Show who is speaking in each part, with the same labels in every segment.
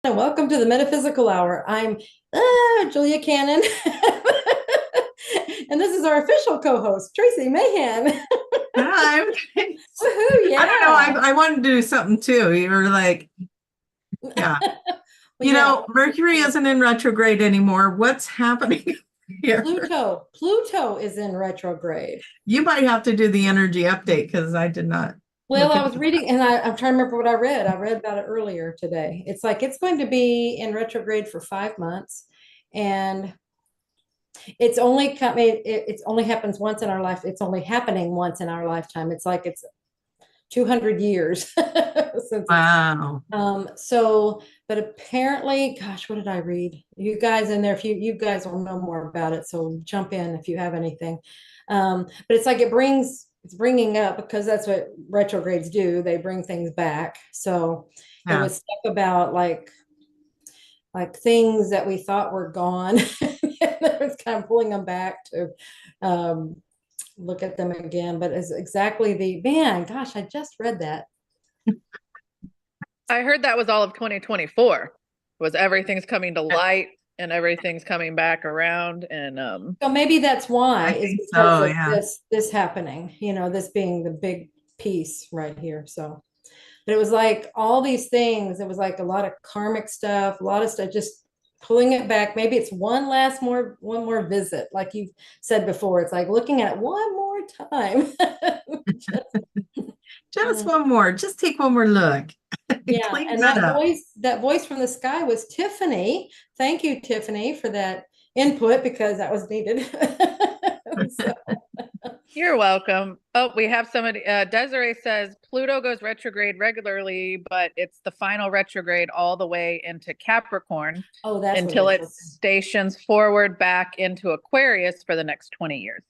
Speaker 1: And welcome to the Metaphysical Hour. I'm Julia Cannon, and this is our official co-host, Tracie Mahan.
Speaker 2: Hi.
Speaker 1: Woohoo!
Speaker 2: I don't know.
Speaker 1: Yeah.
Speaker 2: I wanted to do something too. You were like, yeah.
Speaker 1: Well, yeah.
Speaker 2: Mercury isn't in retrograde anymore. What's happening here?
Speaker 1: Pluto is in retrograde.
Speaker 2: You might have to do the energy update because I did not
Speaker 1: Well,
Speaker 2: look
Speaker 1: I
Speaker 2: at
Speaker 1: was reading, and I'm trying to remember what I read. I read about it earlier today. It's like it's going to be in retrograde for 5 months, and it's only coming. It's only happens once in our life. It's only happening once in our lifetime. It's like it's 200 years since it's
Speaker 2: Wow.
Speaker 1: but apparently, gosh, what did I read? You guys in there, if you guys will know more about it, so jump in if you have anything. But it's like it's bringing up, because that's what retrogrades do, they bring things back. So it
Speaker 2: Yeah.
Speaker 1: was stuff about like things that we thought were gone. It's kind of pulling them back to um look at them again. But it's exactly the man, gosh, I just read that.
Speaker 3: I heard that was all of 2024, was everything's coming to light and everything's coming back around. And
Speaker 1: So maybe that's why,
Speaker 2: I
Speaker 1: is
Speaker 2: think
Speaker 1: because
Speaker 2: so.
Speaker 1: of
Speaker 2: Yeah.
Speaker 1: this happening, this being the big piece right here. So, but it was like all these things. It was like a lot of karmic stuff, a lot of stuff, just pulling it back. Maybe it's one more visit, like you said before. It's like looking at it one more time.
Speaker 2: Just one more. Just take one more look.
Speaker 1: Yeah,
Speaker 2: Clean
Speaker 1: and
Speaker 2: that up.
Speaker 1: that voice from the sky was Tiffany. Thank you, Tiffany, for that input, because that was needed. So,
Speaker 3: you're welcome. Oh, we have somebody. Desiree says Pluto goes retrograde regularly, but it's the final retrograde all the way into Capricorn
Speaker 1: oh, that's what
Speaker 3: until
Speaker 1: it
Speaker 3: it
Speaker 1: is.
Speaker 3: stations forward back into Aquarius for the next 20 years.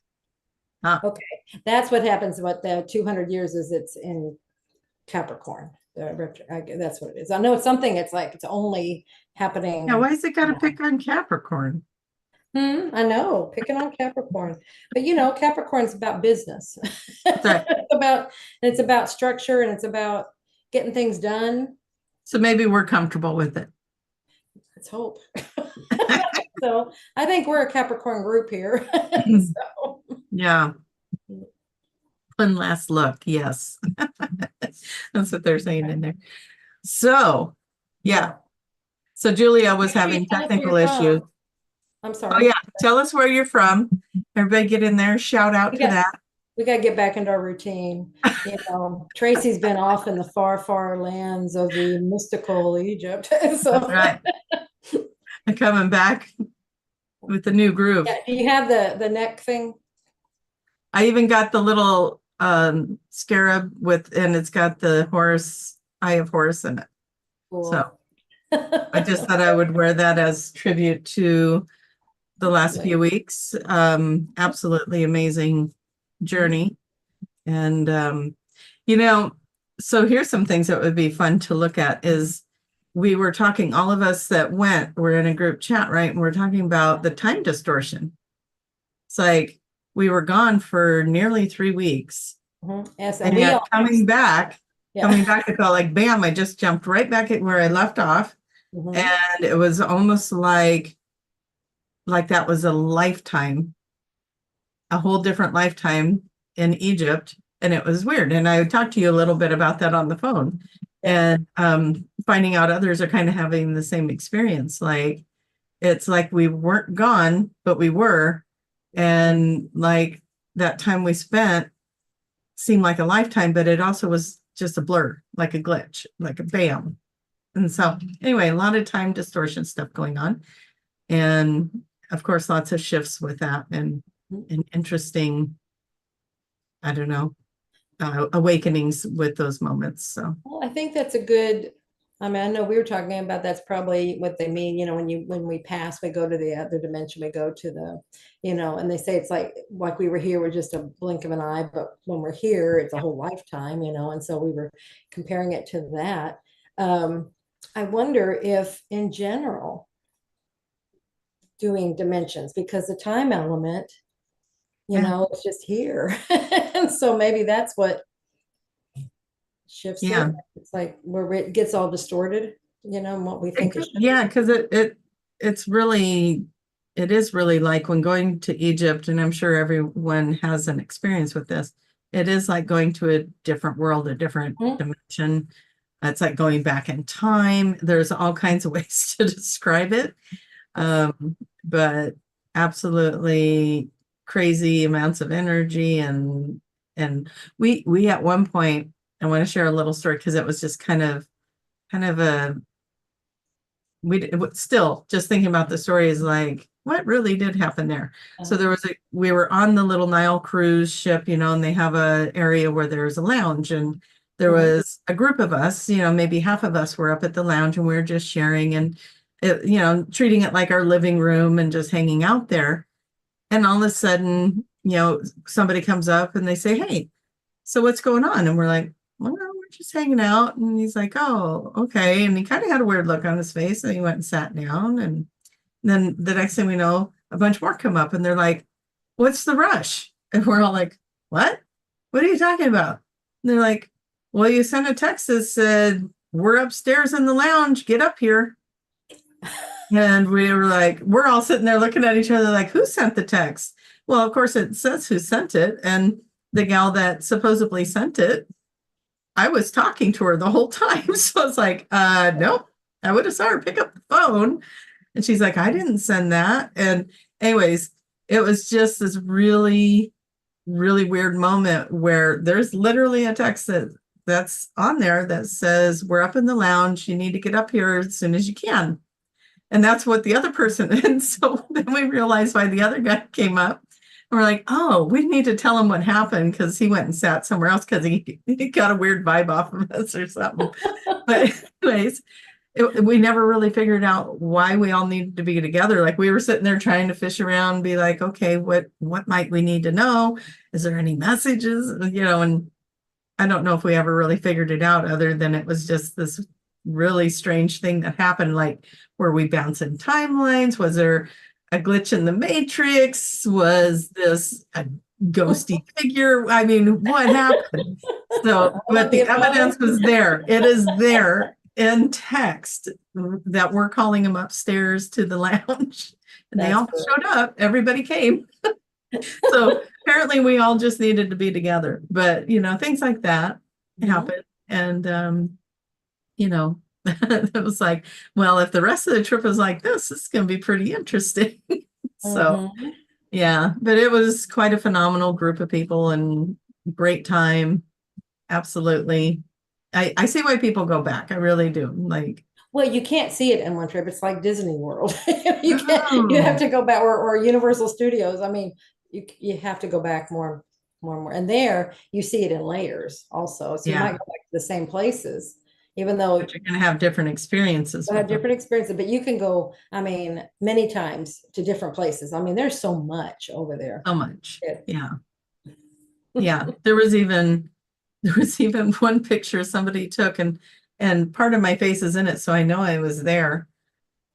Speaker 2: Huh.
Speaker 1: Okay, that's what happens. What the 200 years is, it's in Capricorn. That's what it is. I know it's something. It's like it's only happening.
Speaker 2: Yeah. Why is it got to pick on Capricorn?
Speaker 1: I know, picking on Capricorn, but Capricorn's about business.
Speaker 2: Sorry.
Speaker 1: It's about structure, and it's about getting things done.
Speaker 2: So maybe we're comfortable with it.
Speaker 1: Let's hope. So I think we're a Capricorn group here. So.
Speaker 2: Yeah. One last look. Yes. That's what they're saying in there. So, yeah. So Julia was having technical issues.
Speaker 1: I'm
Speaker 2: Oh,
Speaker 1: sorry.
Speaker 2: yeah. Tell us where you're from. Everybody get in there. Shout out to that.
Speaker 1: We got to get back into our routine. Tracie's been off in the far, far lands of the mystical Egypt. So.
Speaker 2: That's right. And coming back with the new groove.
Speaker 1: Yeah, do you have the neck thing?
Speaker 2: I even got the little scarab and it's got the horse, eye of horse in it. Cool. So I just thought I would wear that as tribute to the last few weeks. Absolutely amazing journey. And, so here's some things that would be fun to look at is we were talking, all of us that we're in a group chat, right? And we're talking about the time distortion. It's like we were gone for nearly 3 weeks.
Speaker 1: Yes,
Speaker 2: and yet coming back, it felt like, bam, I just jumped right back at where I left off. And it was almost like that was a lifetime, a whole different lifetime in Egypt. And it was weird. And I talked to you a little bit about that on the phone, and finding out others are kind of having the same experience. Like, it's like we weren't gone, but we were. And like that time we spent seemed like a lifetime, but it also was just a blur, like a glitch, like a bam. And so anyway, a lot of time distortion stuff going on. And of course, lots of shifts with that, and interesting, I don't know, awakenings with those moments. So,
Speaker 1: well, I think that's a good. I mean, I know we were talking about that's probably what they mean. When we pass, we go to the other dimension. We go to the, and they say it's like we were here, we're just a blink of an eye, but when we're here, it's a whole lifetime. And so we were comparing it to that. I wonder if, in general, doing dimensions, because the time element, it's just here. And so maybe that's what shifts it. It's like where it gets all distorted. and what we think it should
Speaker 2: Yeah, because it is really like when going to Egypt, and I'm sure everyone has an experience with this. It is like going to a different world, a different dimension. It's like going back in time. There's all kinds of ways to describe it. But absolutely crazy amounts of energy. And we at one point, I want to share a little story because it was just kind of still just thinking about the story is like, what really did happen there? So we were on the little Nile cruise ship, and they have a area where there's a lounge, and there was a group of us, maybe half of us were up at the lounge, and we were just sharing and, treating it like our living room and just hanging out there. And all of a sudden, somebody comes up and they say, "Hey, so what's going on?" And we're like, "Well, we're just hanging out." And he's like, "Oh, okay." And he kind of had a weird look on his face, and he went and sat down. And then the next thing we know, a bunch more come up and they're like, "What's the rush?" And we're all like, "What? What are you talking about?" And they're like, "Well, you sent a text that said, 'We're upstairs in the lounge, get up here.'" And we were like, we're all sitting there looking at each other like, who sent the text? Well, of course it says who sent it. And the gal that supposedly sent it, I was talking to her the whole time. So I was like, nope, I would have saw her pick up the phone. And she's like, "I didn't send that." And anyways, it was just this really, really weird moment where there's literally a text that's on there that says, "We're up in the lounge. You need to get up here as soon as you can." And that's what the other person, and so then we realized why the other guy came up. And we're like, oh, we need to tell him what happened because he went and sat somewhere else because he got a weird vibe off of us or something. But anyways, we never really figured out why we all needed to be together. Like we were sitting there trying to fish around, be like, okay, what might we need to know? Is there any messages? And I don't know if we ever really figured it out other than it was just this really strange thing that happened. Like, were we bouncing timelines? Was there a glitch in the matrix? Was this a ghosty figure? I mean, what happened? So, but the evidence was there. It is there in text that we're calling them upstairs to the lounge. And they all showed up. Everybody came. So apparently we all just needed to be together. But, things like that happen. And, it was like, well, if the rest of the trip is like this, it's going to be pretty interesting. So, yeah, but it was quite a phenomenal group of people and great time. Absolutely. I see why people go back. I really do. Like,
Speaker 1: well, you can't see it in one trip. It's like Disney World. You have to go back, or Universal Studios. I mean, you have to go back more and more. And there you see it in layers also. So you might go back to the same places, even though
Speaker 2: but you're going to have different experiences.
Speaker 1: Have different experiences, but you can go, I mean, many times to different places. I mean, there's so much over there.
Speaker 2: So much. Yeah. Yeah. There was even one picture somebody took and part of my face is in it. So I know I was there.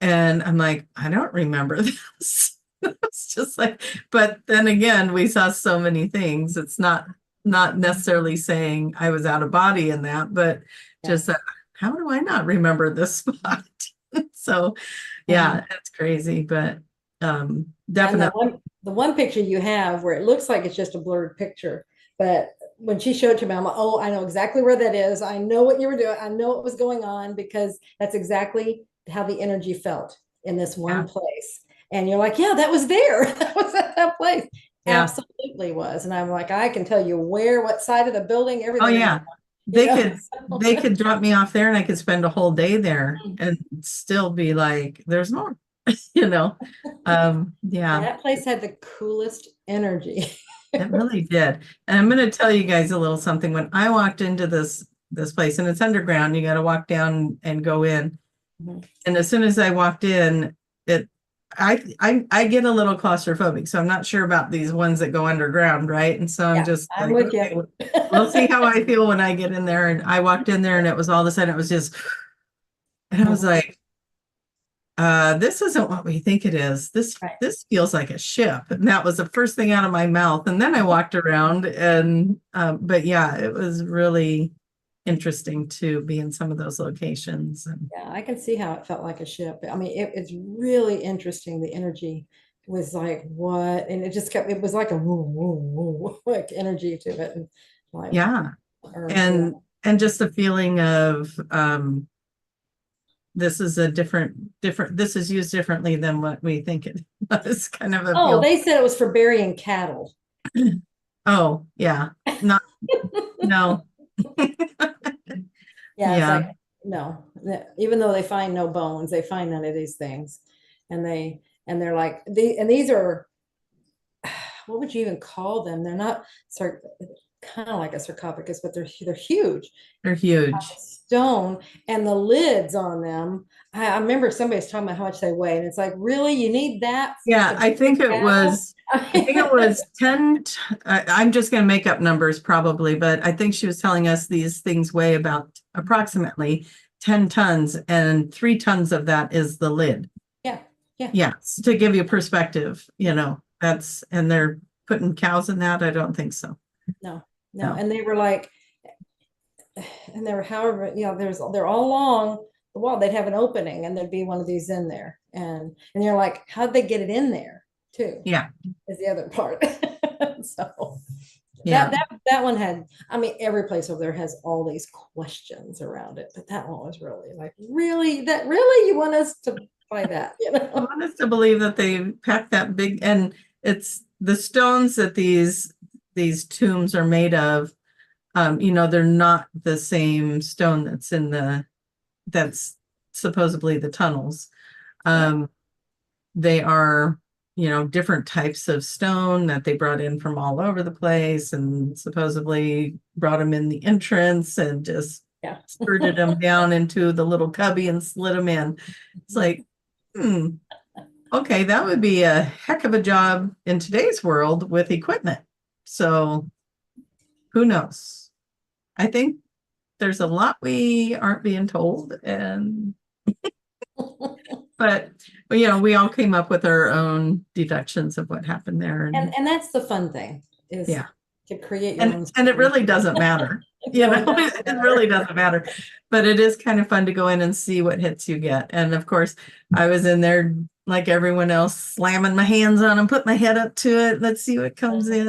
Speaker 2: And I'm like, I don't remember this. It's just like, but then again, we saw so many things. It's not necessarily saying I was out of body in that, but just that, how do I not remember this spot? So yeah, it's crazy, but definitely.
Speaker 1: The one picture you have where it looks like it's just a blurred picture, but when she showed it to me, I'm like, oh, I know exactly where that is. I know what you were doing. I know what was going on because that's exactly how the energy felt in this one place. And you're like, yeah, that was there. That was at that place. Yeah. Absolutely was. And I'm like, I can tell you what side of the building, everything.
Speaker 2: Oh yeah. They could drop me off there and I could spend a whole day there and still be like, there's more, Yeah.
Speaker 1: That place had the coolest energy.
Speaker 2: It really did. And I'm going to tell you guys a little something. When I walked into this place, and it's underground, you got to walk down and go in. And as soon as I walked in, I get a little claustrophobic, so I'm not sure about these ones that go underground, right? And so I'm just
Speaker 1: I'm
Speaker 2: like,
Speaker 1: with you.
Speaker 2: We'll see how I feel when I get in there. And I walked in there and it was all of a sudden it was just, and I was like, this isn't what we think it is. This feels like a ship. And that was the first thing out of my mouth. And then I walked around and, but yeah, it was really, interesting to be in some of those locations. And
Speaker 1: Yeah, I can see how it felt like a ship. I mean, it's really interesting. The energy was like what, and it just kept. It was like a woo, woo, woo, like energy to it, and like
Speaker 2: yeah,
Speaker 1: or,
Speaker 2: and just the feeling of this is a different. This is used differently than what we think it was. Kind of a
Speaker 1: oh,
Speaker 2: feel.
Speaker 1: they said it was for burying cattle.
Speaker 2: Oh yeah, not no.
Speaker 1: Yeah, it's
Speaker 2: Yeah.
Speaker 1: like no, even though they find no bones, they find none of these things, and they're like these are, what would you even call them? They're not kind of like a sarcophagus, but they're huge.
Speaker 2: They're huge.
Speaker 1: Stone, and the lids on them. I remember somebody's talking about how much they weigh, and it's like, really, you need that?
Speaker 2: Yeah, I think it was. I think it was 10. I'm just going to make up numbers probably, but I think she was telling us these things weigh about approximately 10 tons, and 3 tons of that is the lid.
Speaker 1: Yeah, yeah.
Speaker 2: Yeah, so to give you perspective, that's, and they're putting cows in that. I don't think so.
Speaker 1: No. And they were like, and they were however, they're all along the wall. They'd have an opening, and there'd be one of these in there, and you're like, how'd they get it in there too?
Speaker 2: Yeah,
Speaker 1: is the other part. So
Speaker 2: yeah,
Speaker 1: that one had, I mean, every place over there has all these questions around it, but that one was really like, really you want us to buy that?
Speaker 2: I want us to believe that they packed that big, and it's the stones that these tombs are made of. They're not the same stone that's supposedly the tunnels. They are, different types of stone that they brought in from all over the place, and supposedly brought them in the entrance and just spurted them down into the little cubby and slid them in. It's like, okay, that would be a heck of a job in today's world with equipment. So who knows? I think there's a lot we aren't being told, and but we all came up with our own deductions of what happened there,
Speaker 1: and that's the fun thing, is to create your own
Speaker 2: and it really doesn't matter. It really doesn't matter, but it is kind of fun to go in and see what hits you get. And of course, I was in there like everyone else, slamming my hands on and put my head up to it. Let's see what comes in,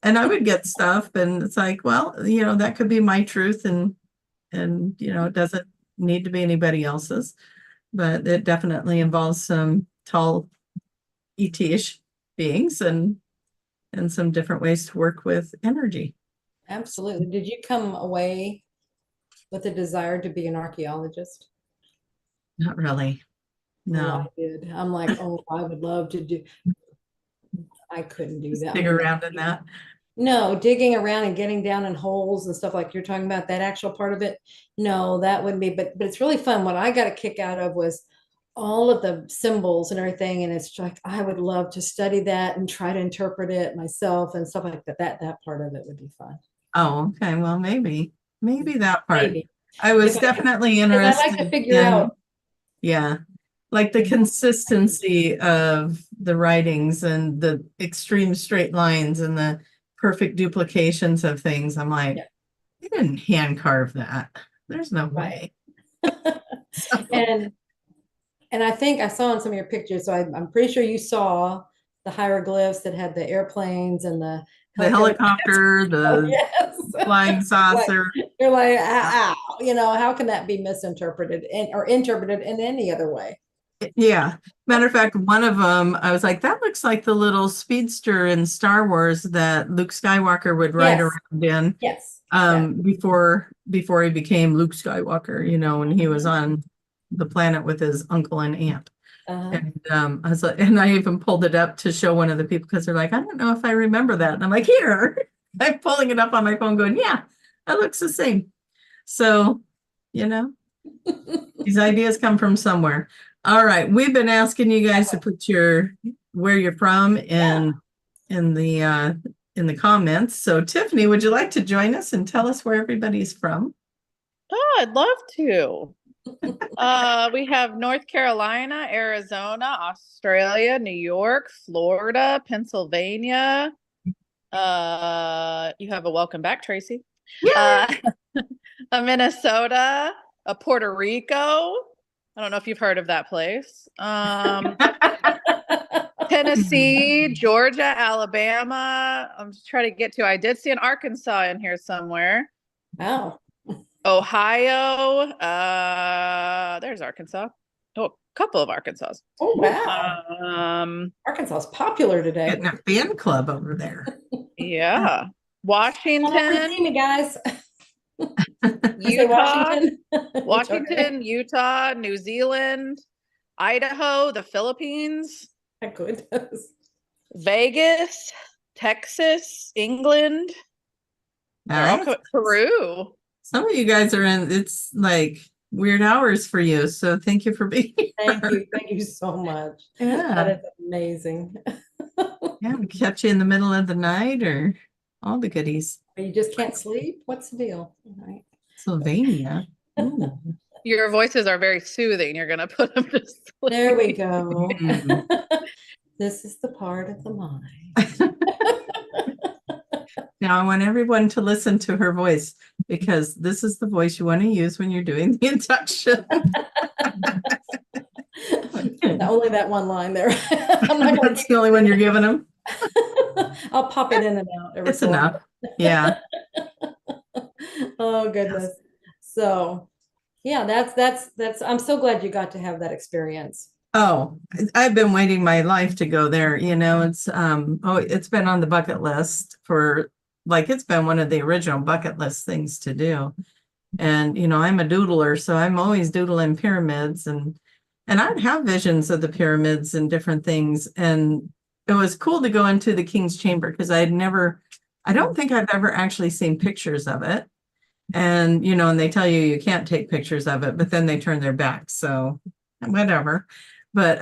Speaker 2: and I would get stuff, and it's like, well, that could be my truth, and it doesn't need to be anybody else's, but it definitely involves some tall ET-ish beings and some different ways to work with energy.
Speaker 1: Absolutely. Did you come away with a desire to be an archaeologist?
Speaker 2: Not really. No.
Speaker 1: I did. I'm like, oh, I would love to do. I couldn't do that.
Speaker 2: Dig around in that.
Speaker 1: No, digging around and getting down in holes and stuff like you're talking about, that actual part of it. No, that wouldn't be, but it's really fun. What I got a kick out of was all of the symbols and everything. And it's like, I would love to study that and try to interpret it myself and stuff like that. That part of it would be fun.
Speaker 2: Oh, okay. Well, maybe that part. Maybe. I was definitely interested.
Speaker 1: I like to figure out.
Speaker 2: Yeah. Like the consistency of the writings and the extreme straight lines and the perfect duplications of things. I'm like, they didn't hand carve that. There's no way.
Speaker 1: And I think I saw in some of your pictures, so I'm pretty sure you saw the hieroglyphs that had the airplanes and the
Speaker 2: helicopter, the flying saucer.
Speaker 1: You're like, how can that be misinterpreted or interpreted in any other way?
Speaker 2: Yeah. Matter of fact, one of them, I was like, that looks like the little speedster in Star Wars that Luke Skywalker would ride around in.
Speaker 1: Yes.
Speaker 2: Before he became Luke Skywalker, when he was on the planet with his uncle and aunt. And I was like, and I even pulled it up to show one of the people, because they're like, I don't know if I remember that. And I'm like, here, I'm pulling it up on my phone going, yeah, that looks the same. So, these ideas come from somewhere. All right. We've been asking you guys to put where you're from in the comments. So Tiffany, would you like to join us and tell us where everybody's from?
Speaker 3: Oh, I'd love to. We have North Carolina, Arizona, Australia, New York, Florida, Pennsylvania. You have a welcome back, Tracie. a Minnesota, a Puerto Rico. I don't know if you've heard of that place. Tennessee, Georgia, Alabama. I'm just trying to get to. I did see an Arkansas in here somewhere.
Speaker 1: Wow.
Speaker 3: Ohio. There's Arkansas. Oh, a couple of Arkansas.
Speaker 1: Oh, wow. Arkansas is popular today.
Speaker 2: Getting a fan club over there.
Speaker 3: Yeah. Washington.
Speaker 1: See me, guys.
Speaker 3: Utah, Washington, Utah, New Zealand, Idaho, the Philippines.
Speaker 1: My goodness.
Speaker 3: Vegas, Texas, England. Peru.
Speaker 2: Some of you guys are in, it's like weird hours for you. So thank you for being here.
Speaker 1: Thank you so much.
Speaker 2: Yeah.
Speaker 1: That is amazing.
Speaker 2: Yeah, we catch you in the middle of the night or all the goodies.
Speaker 1: You just can't sleep? What's the deal? Right.
Speaker 2: Sylvania.
Speaker 3: Your voices are very soothing. You're going to put them to sleep.
Speaker 1: There we go. This is the part of the mind.
Speaker 2: Now I want everyone to listen to her voice because this is the voice you want to use when you're doing the induction.
Speaker 1: Only that one line there.
Speaker 2: That's the only one you're giving them.
Speaker 1: I'll pop it in and out.
Speaker 2: It's enough. Yeah.
Speaker 1: Oh goodness. So yeah, that's I'm so glad you got to have that experience.
Speaker 2: Oh, I've been waiting my life to go there. You know, it's it's been on the bucket list for it's been one of the original bucket list things to do. And you know, I'm a doodler, so I'm always doodling pyramids and I'd have visions of the pyramids and different things. And it was cool to go into the King's Chamber because I don't think I've ever actually seen pictures of it. And, you know, and they tell you can't take pictures of it, but then they turn their back. So whatever. But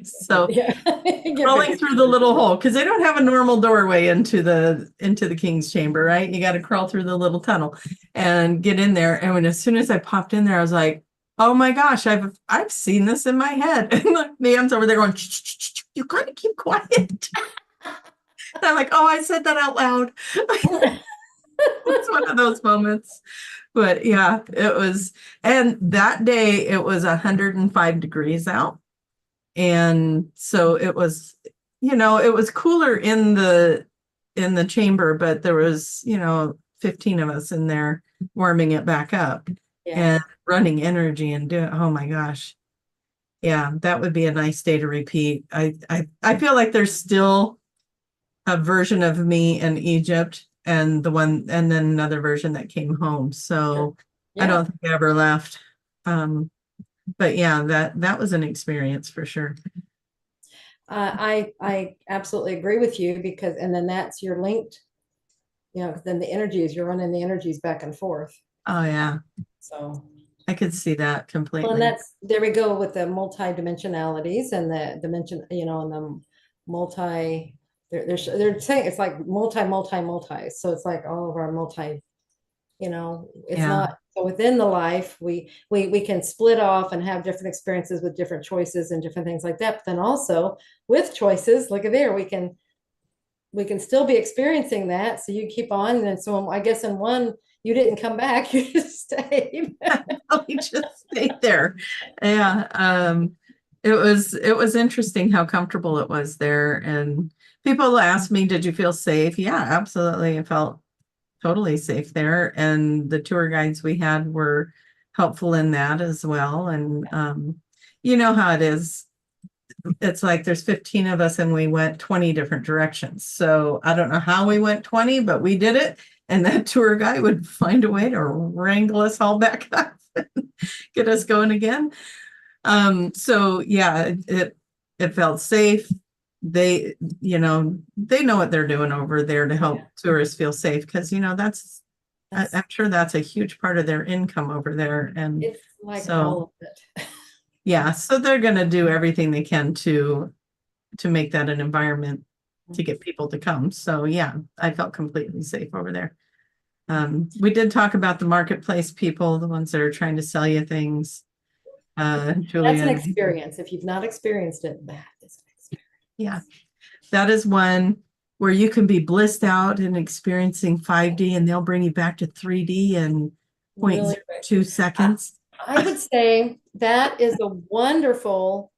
Speaker 2: so crawling through the little hole because they don't have a normal doorway into the King's Chamber, right? You got to crawl through the little tunnel and get in there. And as soon as I popped in there, I was like, oh my gosh, I've seen this in my head. And the man's over there going, you gotta keep quiet. And I'm like, oh, I said that out loud. It's one of those moments. But yeah, it was, and that day it was 105 degrees out. And so it was, you know, it was cooler in the chamber, but there was, you know, 15 of us in there warming it back up and running energy and doing, oh my gosh. Yeah, that would be a nice day to repeat. I feel like there's still a version of me in Egypt and then another version that came home. So I don't think I ever left. But yeah, that was an experience for sure.
Speaker 1: I absolutely agree with you because, and then that's you're linked, you know, then the energies, you're running the energies back and forth.
Speaker 2: Oh yeah.
Speaker 1: So
Speaker 2: I could see that completely.
Speaker 1: Well, and there we go with the multi-dimensionalities and the dimension, you know, and the multi, they're saying it's like multi. So it's like all of our multi, you know, it's not, so within the life, we can split off and have different experiences with different choices and different things like that. But then also with choices, look at there, we can still be experiencing that. So you keep on. And then, so I guess in one, you didn't come back, you just stayed.
Speaker 2: We just stayed there. Yeah. It was interesting how comfortable it was there. And people asked me, did you feel safe? Yeah, absolutely. I felt totally safe there. And the tour guides we had were helpful in that as well. And you know how it is. It's like there's 15 of us and we went 20 different directions. So I don't know how we went 20, but we did it. And that tour guide would find a way to wrangle us all back up and get us going again. So yeah, it felt safe. They, you know, they know what they're doing over there to help tourists feel safe. Cause you know, I'm sure that's a huge part of their income over there. And
Speaker 1: it's like all of it.
Speaker 2: Yeah. So they're going to do everything they can to make that an environment to get people to come. So yeah, I felt completely safe over there. We did talk about the marketplace people, the ones that are trying to sell you things. Julia,
Speaker 1: that's an experience. If you've not experienced it, that is an experience.
Speaker 2: Yeah, that is one. where you can be blissed out and experiencing 5D, and they'll bring you back to 3D in
Speaker 1: Really
Speaker 2: 0.02 seconds.
Speaker 1: I would say that is a wonderful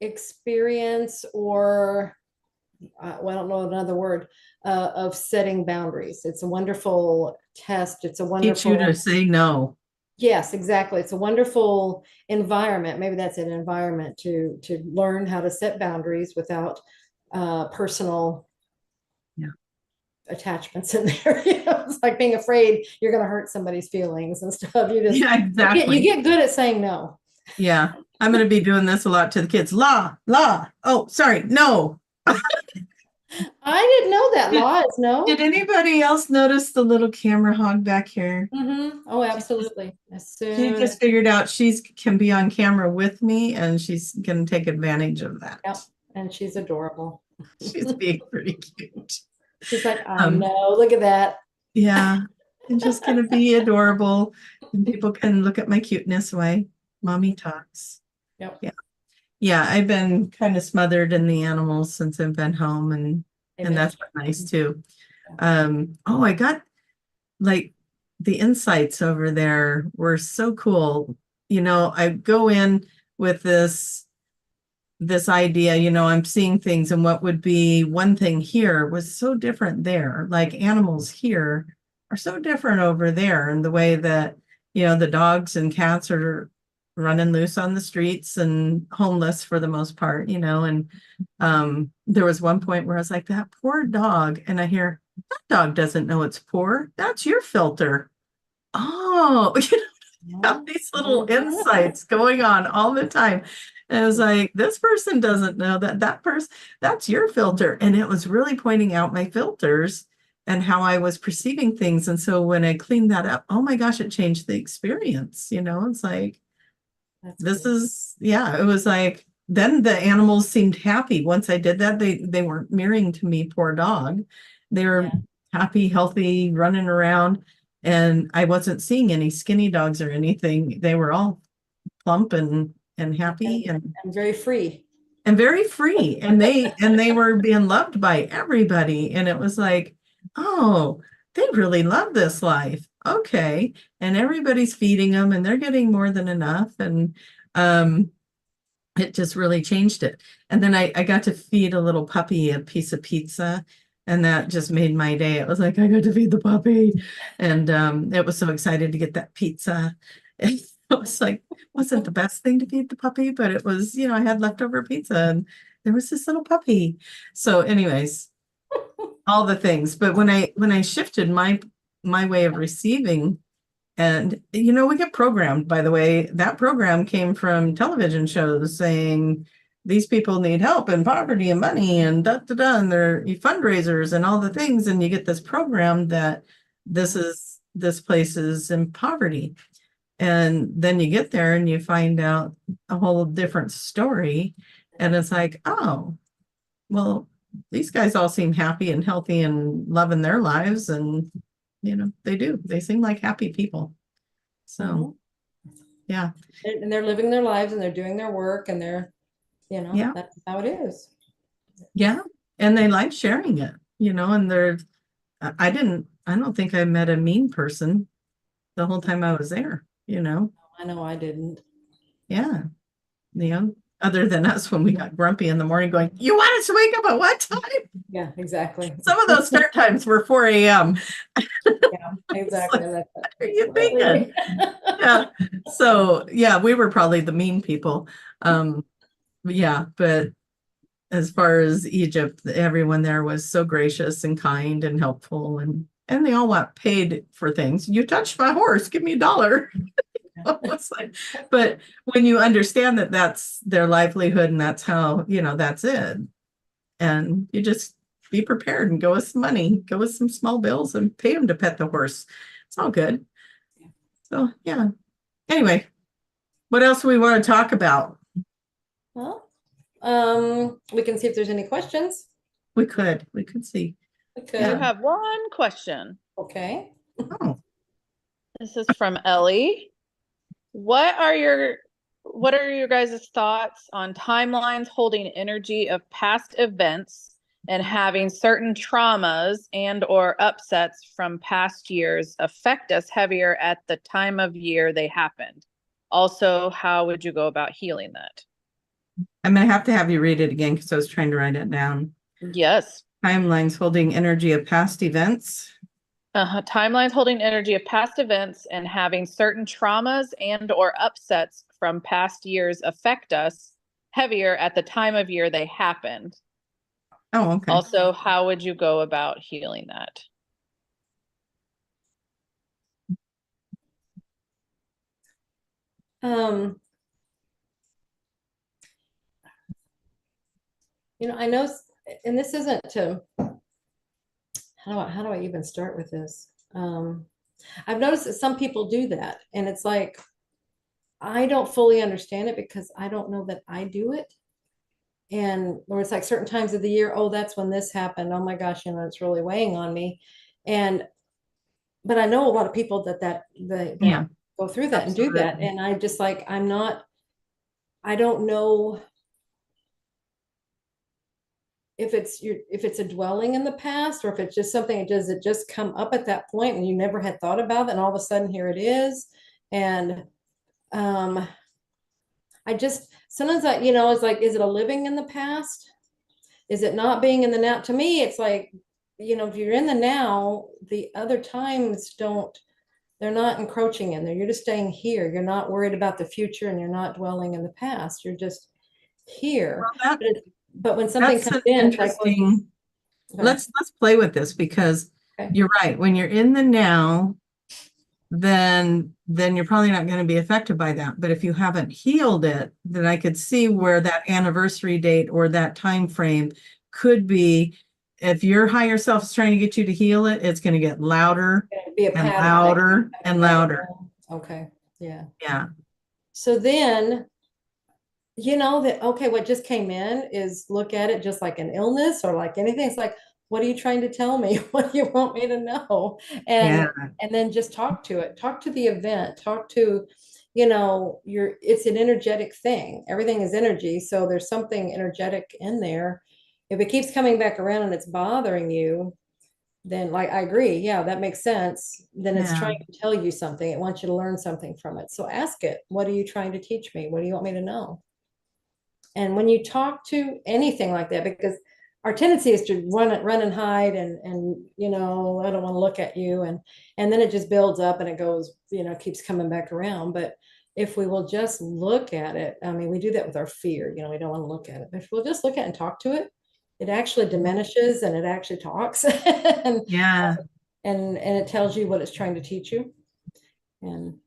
Speaker 1: experience, or well, I don't know another word, of setting boundaries. It's a wonderful test. It's a
Speaker 2: Teach you
Speaker 1: wonderful,
Speaker 2: to say no.
Speaker 1: yes, exactly. It's a wonderful environment. Maybe that's an environment to learn how to set boundaries without personal attachments in there. It's like being afraid you're going to hurt somebody's feelings and stuff.
Speaker 2: Exactly.
Speaker 1: You get good at saying no.
Speaker 2: Yeah, I'm going to be doing this a lot to the kids. Law. Oh, sorry, no.
Speaker 1: I didn't know that. Law is no.
Speaker 2: Did anybody else notice the little camera hog back here?
Speaker 1: Oh, absolutely.
Speaker 2: She just figured out she can be on camera with me, and she's going to take advantage of that.
Speaker 1: Yep. And she's adorable.
Speaker 2: She's being pretty cute.
Speaker 1: She's like, I know, look at that.
Speaker 2: Yeah, I'm just going to be adorable, and people can look at my cuteness way. Mommy talks.
Speaker 1: Yep.
Speaker 2: Yeah, I've been kind of smothered in the animals since I've been home, and that's been nice too. I got like the insights over there were so cool. I go in with this idea, I'm seeing things, and what would be one thing here was so different there. Like animals here are so different over there, and the way that, the dogs and cats are running loose on the streets and homeless for the most part, and there was one point where I was like, that poor dog, and I hear, that dog doesn't know it's poor. That's your filter. Oh, have these little insights going on all the time. And I was like, this person doesn't know that person, that's your filter. And it was really pointing out my filters and how I was perceiving things. And so when I cleaned that up, oh my gosh, it changed the experience. It's like, it was like, then the animals seemed happy. Once I did that, they weren't mirroring to me, poor dog. They were happy, healthy, running around. And I wasn't seeing any skinny dogs or anything. They were all plump and happy and
Speaker 1: very free.
Speaker 2: And very free. And they were being loved by everybody. And it was like, oh, they really love this life. Okay. And everybody's feeding them, and they're getting more than enough. And it just really changed it. And then I got to feed a little puppy a piece of pizza, and that just made my day. It was like, I got to feed the puppy. And it was so excited to get that pizza. And it was like, wasn't the best thing to feed the puppy, but it was, I had leftover pizza, and there was this little puppy. So anyways, all the things. But when I shifted my way of receiving, and we get programmed, by the way, that program came from television shows saying these people need help and poverty and money and and they're fundraisers and all the things, and you get this program that this place is in poverty. And then you get there and you find out a whole different story, and it's like, oh, well, these guys all seem happy and healthy and loving their lives, and they seem like happy people. So yeah,
Speaker 1: and they're living their lives, and they're doing their work, and they're that's how it is.
Speaker 2: Yeah, and they like sharing it, and they're I don't think I met a mean person the whole time I was there. I know
Speaker 1: I didn't.
Speaker 2: Yeah. Other than us when we got grumpy in the morning going, you want us to wake up at what time?
Speaker 1: Yeah, exactly.
Speaker 2: Some of those start times were 4 a.m.
Speaker 1: Yeah, exactly.
Speaker 2: Like, what are you thinking? Yeah. So yeah, we were probably the mean people. Yeah, but as far as Egypt, everyone there was so gracious and kind and helpful, and they all want paid for things. You touched my horse, give me $1. But when you understand that that's their livelihood, and that's how, that's it. And you just be prepared and go with some money, go with some small bills, and pay them to pet the horse. It's all good. So yeah. Anyway, what else do we want to talk about?
Speaker 1: Well, we can see if there's any questions.
Speaker 2: We could see.
Speaker 3: We have one question.
Speaker 1: Okay.
Speaker 2: Oh.
Speaker 3: This is from Ellie. What are your guys' thoughts on timelines holding energy of past events and having certain traumas and or upsets from past years affect us heavier at the time of year they happened. Also, how would you go about healing that?
Speaker 2: I'm going to have you read it again because I was trying to write it down.
Speaker 3: Yes.
Speaker 2: Timelines holding energy of past events.
Speaker 3: Timelines holding energy of past events and having certain traumas and or upsets from past years affect us heavier at the time of year they happened.
Speaker 2: Oh, okay.
Speaker 3: Also, how would you go about healing that?
Speaker 1: I know, and this isn't to, how do I even start with this? I've noticed that some people do that, and it's like, I don't fully understand it because I don't know that I do it. And or it's like certain times of the year, oh, that's when this happened. Oh my gosh, it's really weighing on me. But I know a lot of people that go through that and do that. And I just like, I don't know if it's a dwelling in the past, or if it's just something, does it just come up at that point and you never had thought about it, and all of a sudden here it is. And I just sometimes it's like, is it a living in the past? Is it not being in the now? To me, it's like, if you're in the now, the other times they're not encroaching in there. You're just staying here. You're not worried about the future, and you're not dwelling in the past. You're just here.
Speaker 2: Well,
Speaker 1: but when something comes in, it's like,
Speaker 2: let's play with this, because you're right. When you're in the now, then you're probably not going to be affected by that. But if you haven't healed it, then I could see where that anniversary date or that time frame could be. If your higher self is trying to get you to heal it, it's going to get louder and louder and louder.
Speaker 1: Okay. Yeah.
Speaker 2: Yeah.
Speaker 1: So then, what just came in is look at it just like an illness or like anything. It's like, what are you trying to tell me? What do you want me to know? And then just talk to it, talk to the event, talk to, it's an energetic thing. Everything is energy. So there's something energetic in there. If it keeps coming back around and it's bothering you, then like, I agree. Yeah, that makes sense. Then it's trying to tell you something. It wants you to learn something from it. So ask it, what are you trying to teach me? What do you want me to know? And when you talk to anything like that, because our tendency is to run and hide and I don't want to look at you. And then it just builds up and it goes, keeps coming back around. But if we will just look at it, I mean, we do that with our fear, we don't want to look at it. But if we'll just look at it and talk to it, it actually diminishes and it actually talks. and it tells you what it's trying to teach you. And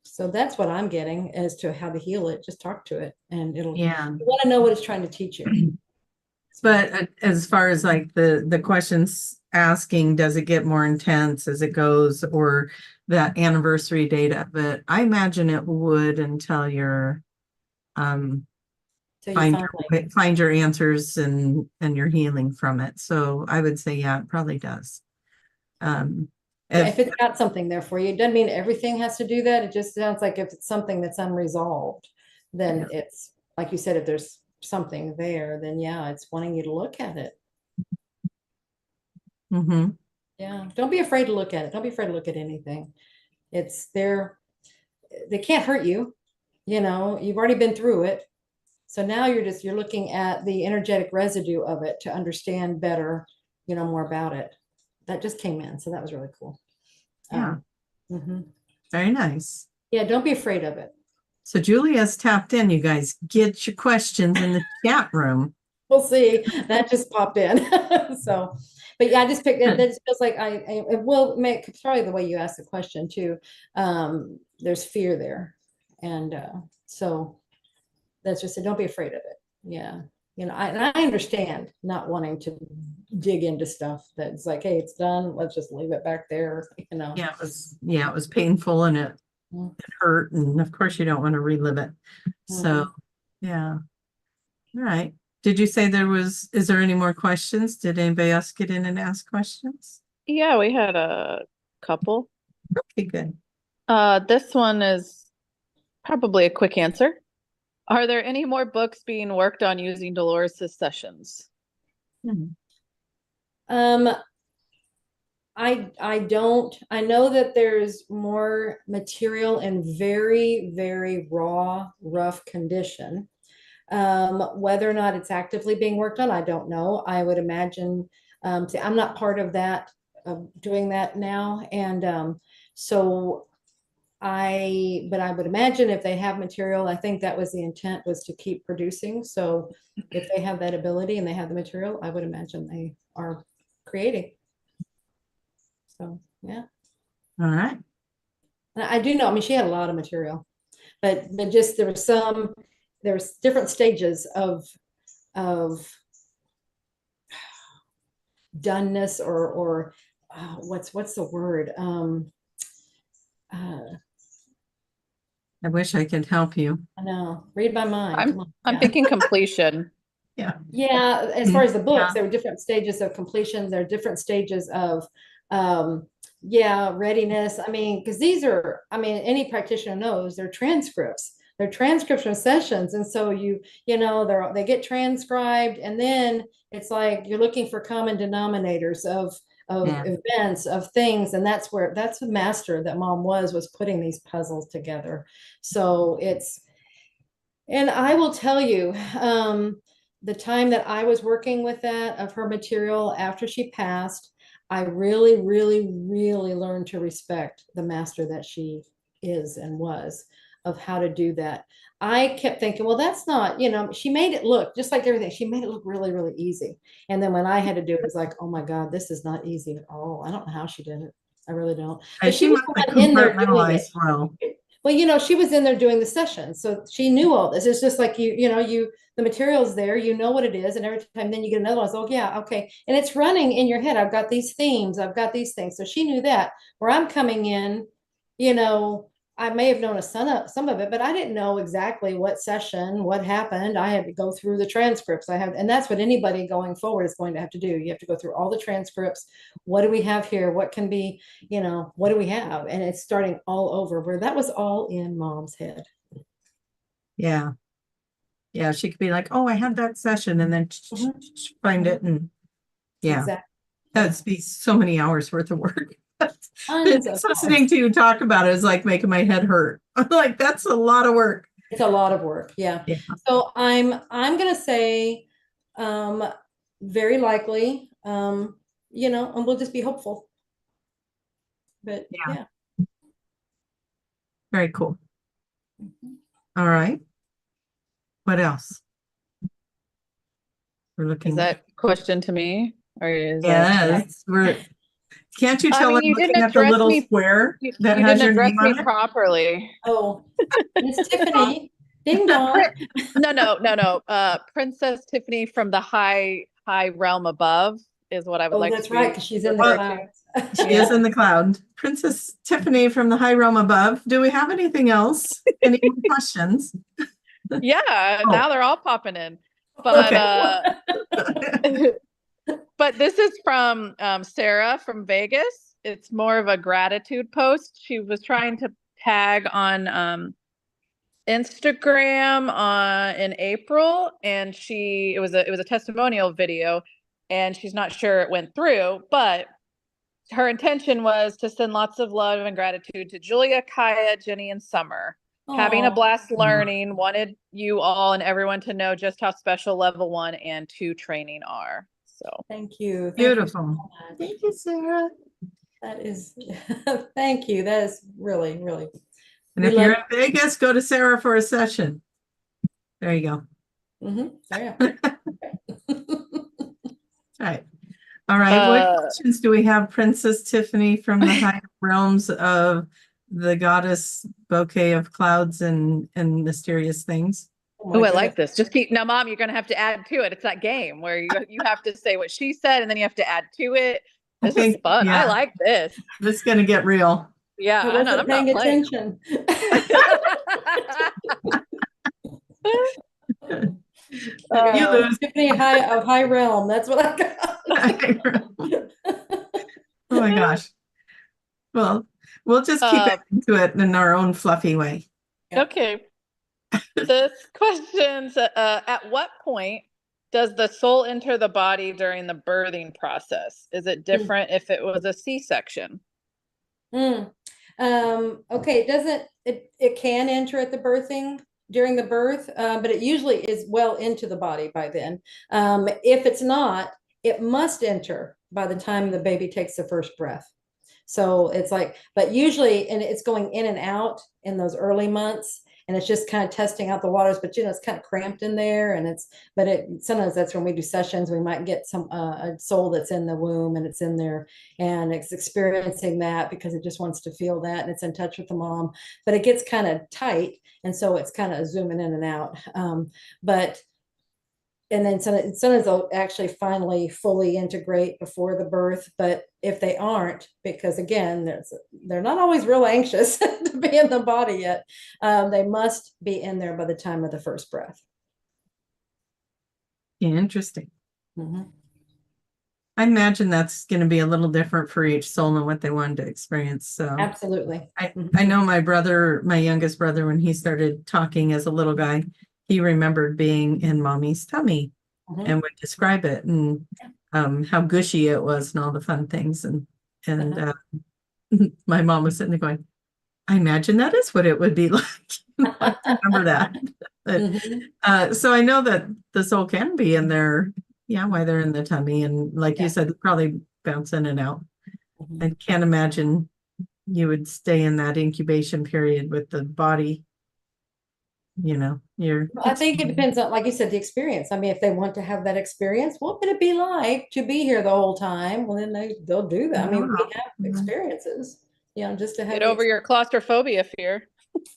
Speaker 1: so that's what I'm getting as to how to heal it. Just talk to it, and you want to know what it's trying to teach you.
Speaker 2: But as far as like the questions asking, does it get more intense as it goes, or that anniversary date of it? I imagine it would, until you're find your answers and your healing from it. So I would say, yeah, it probably does.
Speaker 1: If it's got something there for you, it doesn't mean everything has to do that. It just sounds like if it's something that's unresolved, then it's like you said, if there's something there, then it's wanting you to look at it.
Speaker 2: Mm-hmm.
Speaker 1: Yeah. Don't be afraid to look at it. Don't be afraid to look at anything. It's there. They can't hurt you. You've already been through it. So now you're looking at the energetic residue of it to understand better, more about it. That just came in. So that was really cool.
Speaker 2: Yeah. Very nice.
Speaker 1: Yeah. Don't be afraid of it.
Speaker 2: So Julia's tapped in. You guys get your questions in the chat room.
Speaker 1: We'll see. That just popped in. So, but yeah, I just picked it. It feels like it will make probably the way you ask the question too. There's fear there. And so that's just it. Don't be afraid of it. Yeah. I understand not wanting to dig into stuff that's like, hey, it's done. Let's just leave it back there.
Speaker 2: Yeah, it was painful and it hurt. And of course you don't want to relive it. So yeah. All right. Did you say is there any more questions? Did anybody else get in and ask questions?
Speaker 3: Yeah, we had a couple.
Speaker 2: Okay, good.
Speaker 3: This one is probably a quick answer. Are there any more books being worked on using Dolores' sessions?
Speaker 1: Um, I don't, I know that there's more material in very, very raw, rough condition. Whether or not it's actively being worked on, I don't know. I would imagine, see, I'm not part of that, doing that now. And so but I would imagine if they have material, I think that was the intent, was to keep producing. So if they have that ability and they have the material, I would imagine they are creating. So, yeah.
Speaker 2: All right.
Speaker 1: And I do know, I mean, she had a lot of material, but just, there's different stages of doneness, or what's the word?
Speaker 2: I wish I could help you.
Speaker 1: I know, read my mind. Come on.
Speaker 3: I'm
Speaker 1: Yeah.
Speaker 3: thinking completion.
Speaker 2: Yeah.
Speaker 1: Yeah, as far as the books,
Speaker 2: Yeah.
Speaker 1: there were different stages of completion. There are different stages of, readiness. I mean, because these are, I mean, any practitioner knows they're transcripts. They're transcription sessions, and so they get transcribed, and then it's like you're looking for common denominators of
Speaker 2: Yeah.
Speaker 1: events, of things, and that's the master that Mom was putting these puzzles together. So and I will tell you, the time that I was working with that, of her material after she passed, I really, really, really learned to respect the master that she is and was, of how to do that. I kept thinking, well, that's not, she made it look just like everything. She made it look really, really easy. And then when I had to do it, it was like, oh my God, this is not easy at all. I don't know how she did it. I really don't. But she was the one in there doing it.
Speaker 2: Well.
Speaker 1: Well, she was in there doing the session, so she knew all this. It's just like the material's there, you know what it is, and every time then you get another one. Oh yeah, okay, and it's running in your head. I've got these themes, I've got these things. So she knew that. Where I'm coming in, I may have known some of it, but I didn't know exactly what session, what happened. I had to go through the transcripts. And that's what anybody going forward is going to have to do. You have to go through all the transcripts. What do we have here? What can be, what do we have? And it's starting all over, where that was all in Mom's head.
Speaker 2: Yeah. Yeah. She could be like, oh, I had that session, and then find it. And yeah,
Speaker 1: exactly.
Speaker 2: That'd be so many hours worth of work.
Speaker 1: Just
Speaker 2: listening to you talk about it is like making my head hurt. I'm like, that's a lot of work.
Speaker 1: It's a lot of work. Yeah. So I'm going to say, very likely, and we'll just be hopeful. But yeah.
Speaker 2: Very cool. All right. What else? We're looking.
Speaker 3: Is that question to me? Or is
Speaker 2: yes, can't you tell I'm looking at the little square that has your name on it?
Speaker 3: Properly.
Speaker 1: Oh, Miss Tiffany. Ding dong.
Speaker 3: No. Princess Tiffany from the high realm above is what I would like to.
Speaker 1: That's right, because she's in the cloud.
Speaker 2: She is in the cloud. Princess Tiffany from the high realm above. Do we have anything else? Any questions?
Speaker 3: Yeah, now they're all popping in. But but this is from Sarah from Vegas. It's more of a gratitude post. She was trying to tag on Instagram in April, and it was a testimonial video, and she's not sure it went through, but her intention was to send lots of love and gratitude to Julia, Kaya, Jenny, and Summer. Aww. Having a blast learning, wanted you all and everyone to know just how special level 1 and 2 training are. So
Speaker 1: thank you.
Speaker 2: Beautiful. Thank you, Sarah.
Speaker 1: That is, thank you. That is really, really.
Speaker 2: And if you're in Vegas, go to Sarah for a session. There you go.
Speaker 1: There you
Speaker 2: go. All right. What questions do we have, Princess Tiffany, from the high realms of the goddess bouquet of clouds and mysterious things?
Speaker 3: Oh, I like this. Just keep now, Mom. You're gonna have to add to it. It's that game where you have to say what she said, and then you have to add to it. This is fun. Yeah. I like this.
Speaker 2: This is gonna get real.
Speaker 3: Yeah,
Speaker 1: I wasn't paying attention.
Speaker 2: You lose.
Speaker 1: Tiffany of high realm. That's what I got.
Speaker 2: Oh my gosh. Well, we'll just keep into it in our own fluffy way.
Speaker 3: Okay. This question's at what point Does the soul enter the body during the birthing process? Is it different if it was a C-section?
Speaker 1: Okay, it can enter at the birthing during the birth, but it usually is well into the body by then. If it's not, it must enter by the time the baby takes the first breath. So it's like, but usually, and it's going in and out in those early months, and it's just kind of testing out the waters. But it's kind of cramped in there, and sometimes that's when we do sessions. We might get a soul that's in the womb and it's in there, and it's experiencing that because it just wants to feel that, and it's in touch with the mom. But it gets kind of tight, and so it's kind of zooming in and out. And then sometimes they'll actually finally fully integrate before the birth. But if they aren't, because again, they're not always real anxious to be in the body yet, they must be in there by the time of the first breath.
Speaker 2: Interesting. I imagine that's going to be a little different for each soul and what they wanted to experience. So
Speaker 1: absolutely.
Speaker 2: I know my youngest brother, when he started talking as a little guy, he remembered being in mommy's tummy and would describe it and how gushy it was and all the fun things. And my mom was sitting there going, I imagine that is what it would be like. I remember that. But, so I know that the soul can be in there, while they're in the tummy. And like you said, probably bounce in and out. I can't imagine you would stay in that incubation period with the body.
Speaker 1: I think it depends on, like you said, the experience. I mean, if they want to have that experience, what would it be like to be here the whole time? Well, then they'll do that. I mean, we have experiences, just to have
Speaker 3: get over your claustrophobia fear.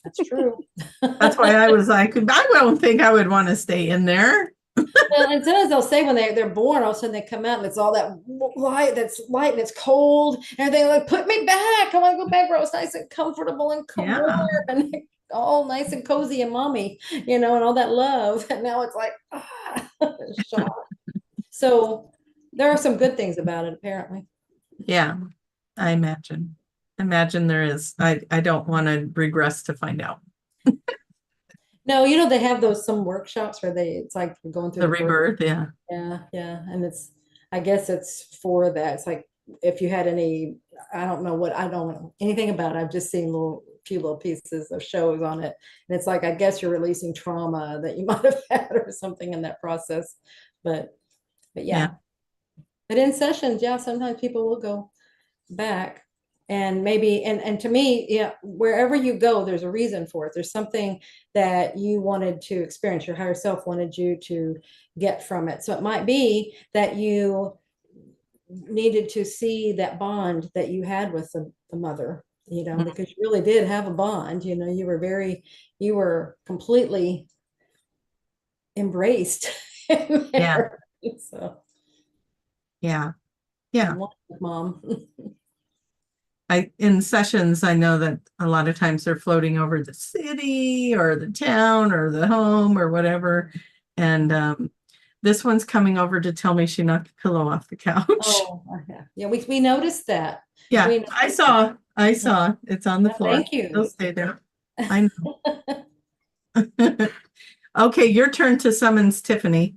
Speaker 1: That's true.
Speaker 2: That's why I was like, I don't think I would want to stay in there.
Speaker 1: Well, and sometimes they'll say when they're born, all of a sudden they come out and it's all that that's light and it's cold and they're like, put me back. I want to go back where it was nice and comfortable and warm and all nice and cozy and mommy, and all that love. And now it's like, shock. So there are some good things about it, apparently.
Speaker 2: Yeah, I imagine there is. I don't want to regress to find out.
Speaker 1: No, they have some workshops where it's like going through
Speaker 2: the rebirth. Yeah.
Speaker 1: And I guess it's for that. It's like, if you had any, I don't know anything about it. I've just seen few little pieces of shows on it. And it's like, I guess you're releasing trauma that you might have had or something in that process. But yeah. But in sessions, sometimes people will go back. And maybe, and to me, wherever you go, there's a reason for it. There's something that you wanted to experience, your higher self wanted you to get from it. So it might be that you needed to see that bond that you had with the mother, because you really did have a bond. You were completely embraced. So mom.
Speaker 2: In sessions, I know that a lot of times they're floating over the city or the town or the home or whatever. And this one's coming over to tell me she knocked the pillow off the couch.
Speaker 1: Oh, yeah. We noticed that.
Speaker 2: Yeah, I saw. It's on the floor.
Speaker 1: Thank you.
Speaker 2: It'll stay there. I know. Okay, your turn to summons Tiffany.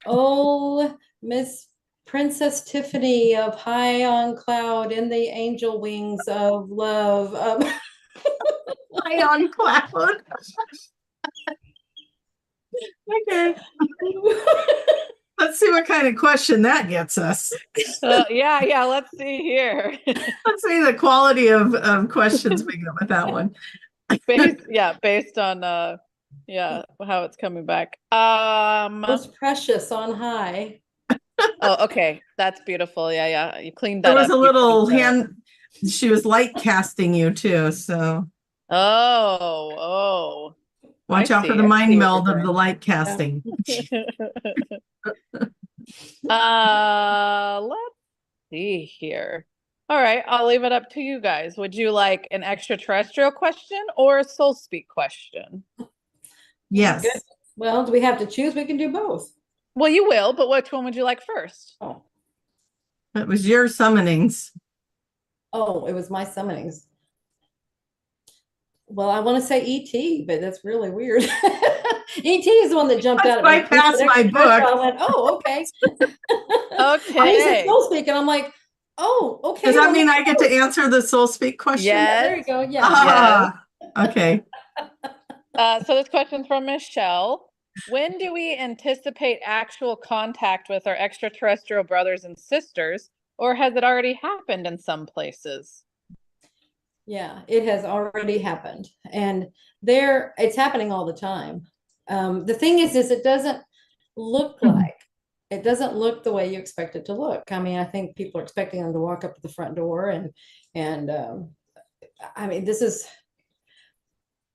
Speaker 1: Oh, Miss Princess Tiffany of High on Cloud in the angel wings of love.
Speaker 2: High on cloud. Okay. Let's see what kind of question that gets us.
Speaker 3: Yeah. Let's see here.
Speaker 2: Let's see the quality of questions we get with that one.
Speaker 3: Based on how it's coming back.
Speaker 1: Most precious on high.
Speaker 3: Oh, okay. That's beautiful. Yeah. You cleaned that up.
Speaker 2: There was a little hand. She was light casting you too. So.
Speaker 3: Oh.
Speaker 2: Watch out for the mind meld of the light casting.
Speaker 3: Let's see here. All right. I'll leave it up to you guys. Would you like an extraterrestrial question or a soul speak question?
Speaker 2: Yes.
Speaker 1: Good. Well, do we have to choose? We can do both.
Speaker 3: Well, you will, but which one would you like first?
Speaker 1: Oh,
Speaker 2: it was your summonings.
Speaker 1: Oh, it was my summonings. Well, I want to say ET, but that's really weird. ET is the one that jumped out.
Speaker 2: I bypassed my book.
Speaker 1: I went, oh, okay.
Speaker 3: Okay.
Speaker 1: He said soul speak, and I'm like, oh, okay.
Speaker 2: Does that mean I get to answer the soul speak question?
Speaker 3: Yes.
Speaker 1: There you go. Yeah.
Speaker 2: Okay.
Speaker 3: So this question's from Michelle. When do we anticipate actual contact with our extraterrestrial brothers and sisters, or has it already happened in some places?
Speaker 1: Yeah, it has already happened, and it's happening all the time. The thing is it doesn't look like, it doesn't look the way you expect it to look. I mean, I think people are expecting them to walk up to the front door, and I mean,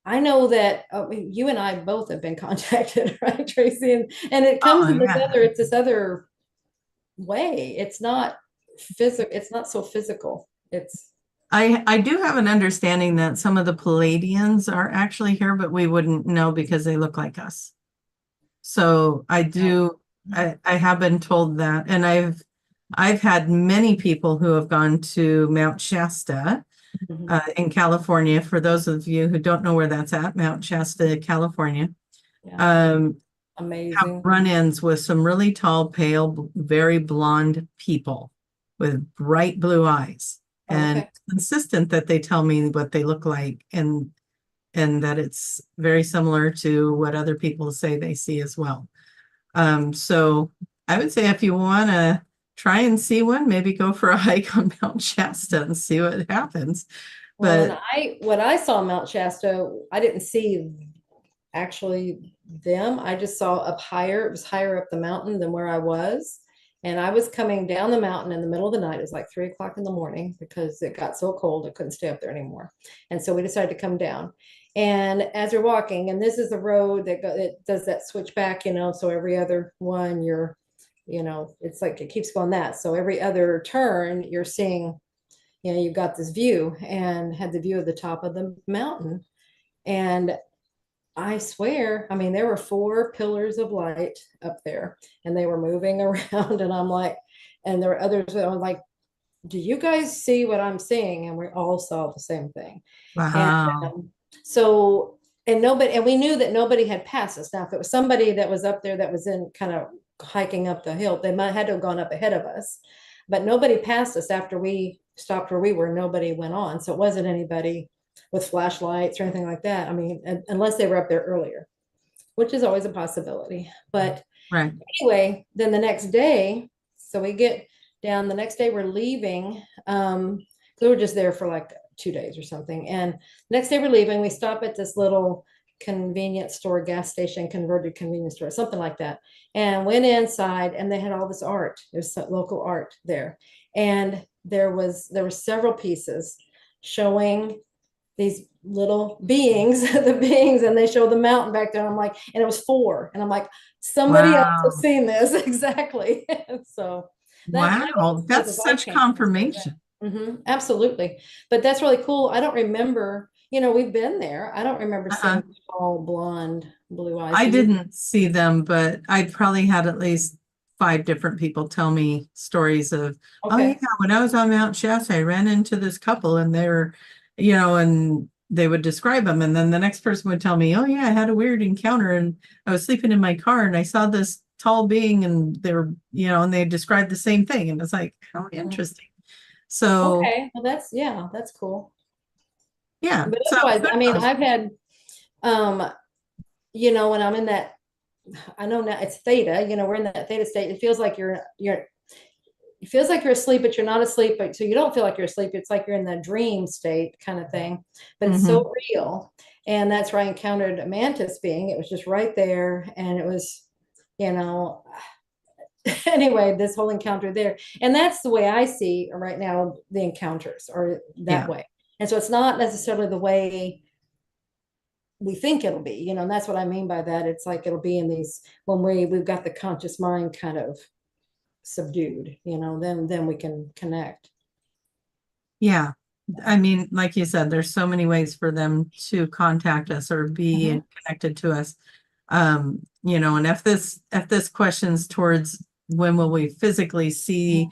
Speaker 1: I know that you and I both have been contacted, right, Tracie? And it comes in this other way. It's not physical. It's not so physical.
Speaker 2: I do have an understanding that some of the Palladians are actually here, but we wouldn't know because they look like us. So I have been told that, and I've had many people who have gone to Mount Shasta in California. For those of you who don't know where that's at, Mount Shasta, California.
Speaker 1: Amazing.
Speaker 2: Have run-ins with some really tall, pale, very blonde people with bright blue eyes. And it's consistent that they tell me what they look like, and that it's very similar to what other people say they see as well. So I would say if you want to try and see one, maybe go for a hike on Mount Shasta and see what happens.
Speaker 1: Well, what I saw Mount Shasta, I didn't see actually them. I just saw up higher. It was higher up the mountain than where I was. And I was coming down the mountain in the middle of the night. It was like 3 o'clock in the morning because it got so cold, I couldn't stay up there anymore. And so we decided to come down. And as we're walking, and this is the road that it does that switch back, so every other one it's like it keeps going that. So every other turn you're seeing, you've got this view, and had the view of the top of the mountain. And I swear, I mean, there were 4 pillars of light up there, and they were moving around, and I'm like, and there were others that I'm like, do you guys see what I'm seeing? And we all saw the same thing.
Speaker 2: Wow.
Speaker 1: And we knew that nobody had passed us. Now, if it was somebody that was up there that was in kind of hiking up the hill, they might had to have gone up ahead of us, but nobody passed us after we stopped where we were. Nobody went on. So it wasn't anybody with flashlights or anything like that. I mean, unless they were up there earlier, which is always a possibility. But anyway, then the next day, so we get down, the next day we're leaving. We were just there for like 2 days or something. And the next day we're leaving, we stop at this little convenience store, gas station, converted convenience store, something like that. And went inside, and they had all this art. There's some local art there. And there were several pieces showing these little beings, and they show the mountain back there. I'm like, and it was 4. And I'm like, somebody else has seen this. Exactly. So
Speaker 2: that's such confirmation.
Speaker 1: Absolutely. But that's really cool. I don't remember, we've been there. I don't remember seeing tall, blonde, blue eyes.
Speaker 2: I didn't see them, but I probably had at least 5 different people tell me stories of, when I was on Mount Shasta, I ran into this couple, and they were, and they would describe them. And then the next person would tell me, I had a weird encounter, and I was sleeping in my car, and I saw this tall being, and they were, and they described the same thing. And it's like, how interesting. So,
Speaker 1: well, that's cool.
Speaker 2: Yeah.
Speaker 1: But otherwise, I mean, I've had, when I'm in that, I know now it's Theta, we're in that Theta state. It feels like it feels like you're asleep, but you're not asleep. But so you don't feel like you're asleep. It's like you're in the dream state kind of thing, but it's so real. And that's where I encountered a mantis being. It was just right there. And it was, anyway, this whole encounter there. And that's the way I see right now, the encounters are that way. And so it's not necessarily the way we think it'll be, and that's what I mean by that. It's like it'll be in these, when we've got the conscious mind kind of subdued, then we can connect.
Speaker 2: Yeah. I mean, like you said, there's so many ways for them to contact us or be connected to us. And if this question's towards when will we physically see,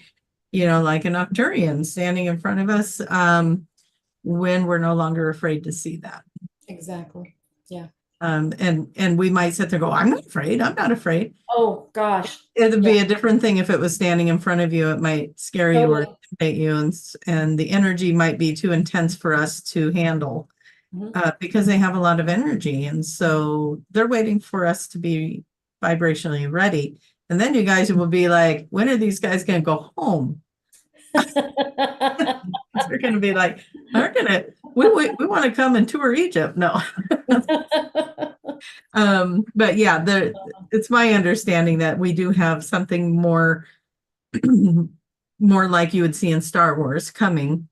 Speaker 2: like an Arcturian standing in front of us, when we're no longer afraid to see that.
Speaker 1: Exactly. Yeah.
Speaker 2: And we might sit there and go, I'm not afraid. I'm not afraid.
Speaker 1: Oh gosh.
Speaker 2: It'd be a different thing if it was standing in front of you. It might scare you or
Speaker 1: Totally.
Speaker 2: intimidate you, and the energy might be too intense for us to handle because they have a lot of energy. And so they're waiting for us to be vibrationally ready. And then you guys will be like, when are these guys going to go home? They're going to be like, we want to come and tour Egypt. No. But yeah, it's my understanding that we do have something more like you would see in Star Wars coming,